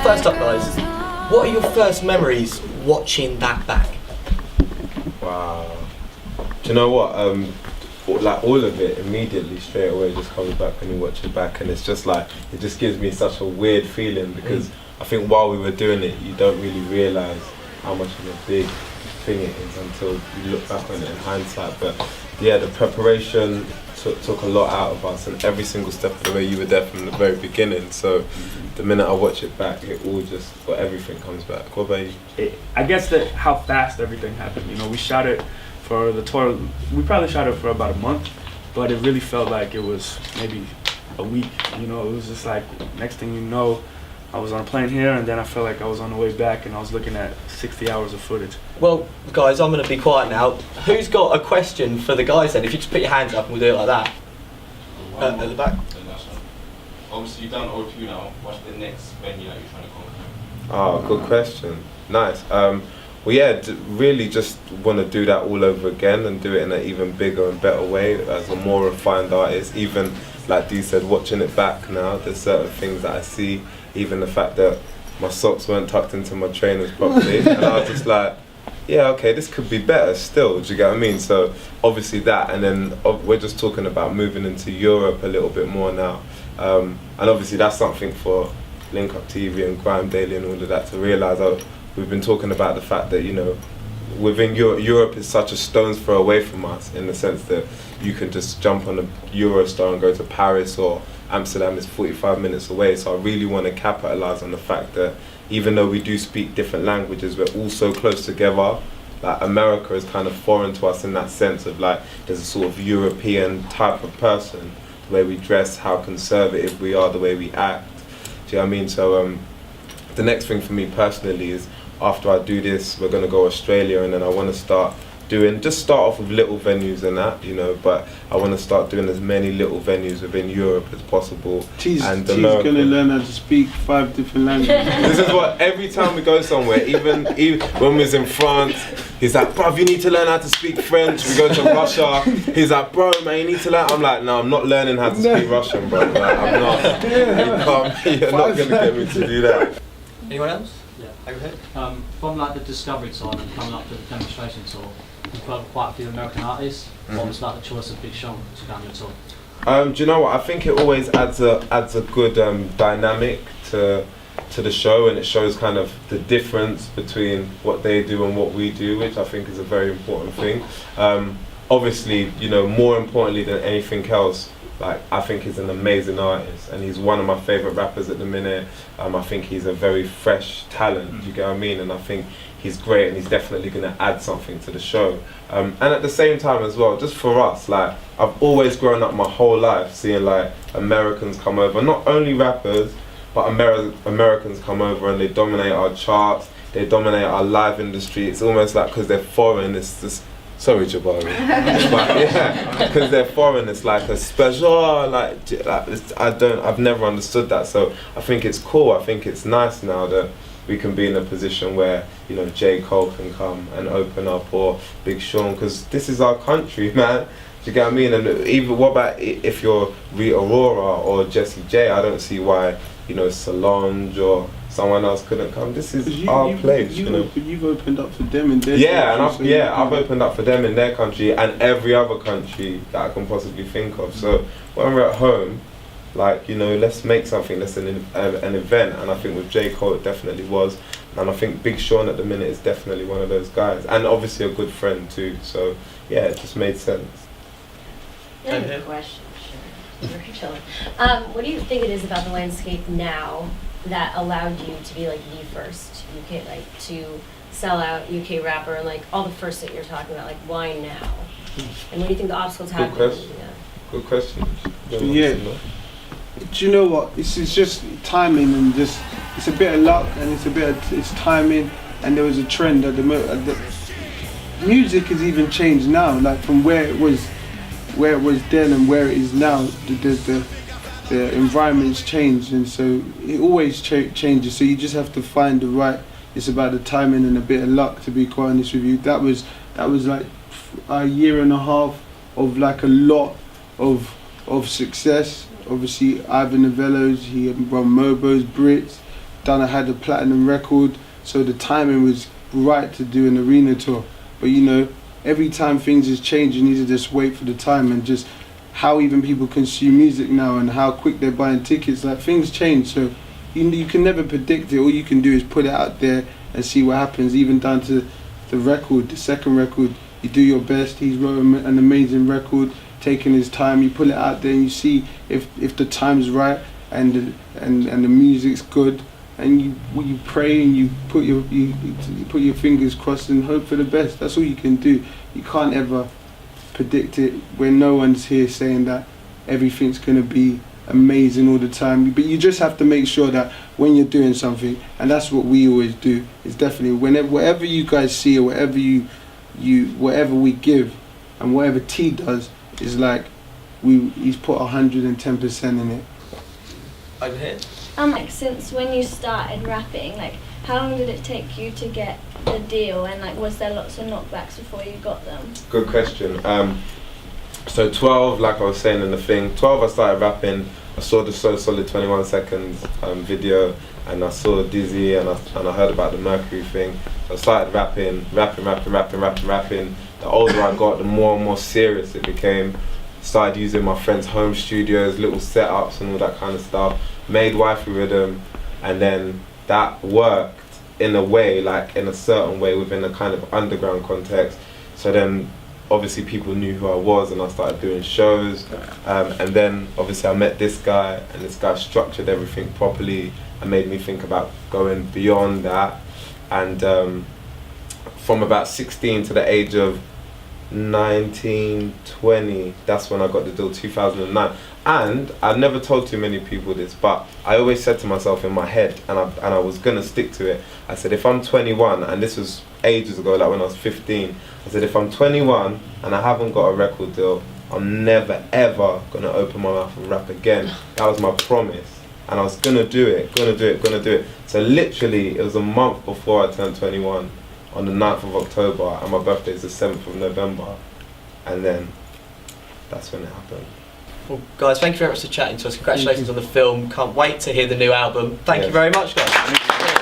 first up, guys, what are your first memories watching that back? Wow. Do you know what? Like all of it immediately straight away just comes back when you watch it back, and it's just like, it just gives me such a weird feeling, because I think while we were doing it, you don't really realise how much of a big thing it is until you look back on it in hindsight. But yeah, the preparation took a lot out of us, and every single step of the way you were there from the very beginning. So the minute I watch it back, it all just, well, everything comes back. What about you? I guess that how fast everything happened. You know, we shot it for the tour. We probably shot it for about a month, but it really felt like it was maybe a week. You know, it was just like, next thing you know, I was on a plane here, and then I felt like I was on the way back, and I was looking at 60 hours of footage. Well, guys, I'm going to be quiet now. Who's got a question for the guys then? If you just put your hands up and we'll do it like that. At the back. Obviously, you've done O2 now. What's the next venue that you're trying to conquer? Oh, good question. Nice. Well, yeah, really just want to do that all over again and do it in an even bigger and better way as a more refined artist. Even, like Dee said, watching it back now, there's certain things that I see, even the fact that my socks weren't tucked into my trainers properly, and I was just like, yeah, okay, this could be better still, do you get what I mean? So obviously that, and then we're just talking about moving into Europe a little bit more now. And obviously that's something for Link Up TV and Grime Daily and all of that to realise. We've been talking about the fact that, you know, within Europe is such a stone's throw away from us, in the sense that you can just jump on a Eurostar and go to Paris, or Amsterdam is 45 minutes away. So I really want to capitalise on the fact that even though we do speak different languages, we're all so close together. Like, America is kind of foreign to us in that sense of, like, there's a sort of European type of person, the way we dress, how conservative we are, the way we act. Do you know what I mean? So the next thing for me personally is, after I do this, we're going to go Australia, and then I want to start off with little venues and that, you know, but I want to start doing as many little venues within Europe as possible. She's going to learn how to speak 5 different languages. This is what, every time we go somewhere, even when we was in France, he's like, bruv, you need to learn how to speak French. We go to Russia, he's like, bro, man, you need to learn. I'm like, no, I'm not learning how to speak Russian, bro. Like, I'm not. You're not going to get me to do that. Anyone else? Yeah. From like the Discovery tour and coming up to the demonstration tour, you've got quite a few American artists. What was like the choice of Big Sean to go on the tour? Do you know what? I think it always adds a good dynamic to the show, and it shows kind of the difference between what they do and what we do, which I think is a very important thing. Obviously, you know, more importantly than anything else, like, I think he's an amazing artist, and he's one of my favourite rappers at the minute. I think he's a very fresh talent, you get what I mean? And I think he's great, and he's definitely going to add something to the show. And at the same time as well, just for us, like, I've always grown up my whole life seeing, like, Americans come over, not only rappers, but Americans come over and they dominate our charts, they dominate our live industry. It's almost like, because they're foreign, it's just, sorry, Jabari. But yeah, because they're foreign, it's like a special, I've never understood that. So I think it's cool. I think it's nice now that we can be in a position where, you know, J. Cole can come and open up, or Big Sean, because this is our country, man. Do you get what I mean? And even, what about if you're Rita Ora or Jessie J? I don't see why, you know, Solange or someone else couldn't come. This is our place, you know. You've opened up for them in their country. I've opened up for them in their country and every other country that I can possibly think of. So when we're at home, like, you know, let's make something that's an event. And I think with J. Cole it definitely was. And I think Big Sean at the minute is definitely one of those guys. And obviously a good friend too. So yeah, it just made sense. I have a question, sure. We're chilling. What do you think it is about the landscape now that allowed you to be like the first UK, like, to sell out UK rapper, and like all the firsts that you're talking about, like, why now? And what do you think the obstacles have been? Good question. Yeah. Do you know what? It's just timing, and just, it's a bit of luck, and it's timing, and there was a trend at the music has even changed now, like from where it was then and where it is now. The environment's changed, and so it always changes. So you just have to find the right. It's about the timing and a bit of luck, to be quite honest with you. That was like a year and a half of like a lot of success. Obviously, Ivan Novello's, he run Mobo's, Brits, had a platinum record, so the timing was right to do an arena tour. But you know, every time things is changing, you need to just wait for the time, and just how even people consume music now and how quick they're buying tickets, like things change, so you can never predict it. All you can do is put it out there and see what happens, even down to the record, the second record. You do your best. He's wrote an amazing record, taking his time. You put it out there and you see if the time's right and the music's good, and you pray and you put your fingers crossed and hope for the best. That's all you can do. You can't ever predict it when no one's here saying that everything's going to be amazing all the time. But you just have to make sure that when you're doing something, and that's what we always do, is definitely whatever you guys see, or whatever whatever we give and whatever T does, is like he's put 110% in it. Over here. Like, since when you started rapping, like, how long did it take you to get the deal, and like, was there lots of knockbacks before you got them? Good question. So 12, like I was saying in the thing, 12 I started rapping. I saw the So Solid 21 Seconds video, and I saw Dizzy, and I heard about the Mercury thing. So I started rapping. The older I got, the more and more serious it became. Started using my friends' home studios, little setups and all that kind of stuff. Made Wifey Rhythm, and then that worked in a way, like in a certain way, within a kind of underground context. So then obviously people knew who I was, and I started doing shows, and then obviously I met this guy, and this guy structured everything properly and made me think about going beyond that. And from about 16 to the age of 19, 20, that's when I got the deal, 2009. And I've never told too many people this, but I always said to myself in my head, and I was gonna stick to it, I said, if I'm 21, and this was ages ago, like when I was 15, I said, if I'm 21 and I haven't got a record deal, I'm never ever gonna open my mouth and rap again. That was my promise, and I was gonna do it. So literally, it was a month before I turned 21, on the 9th of October, and my birthday is the 7th of November, and then that's when it happened. Well, guys, thank you very much for chatting to us. Congratulations on the film. Can't wait to hear the new album. Thank you very much, guys.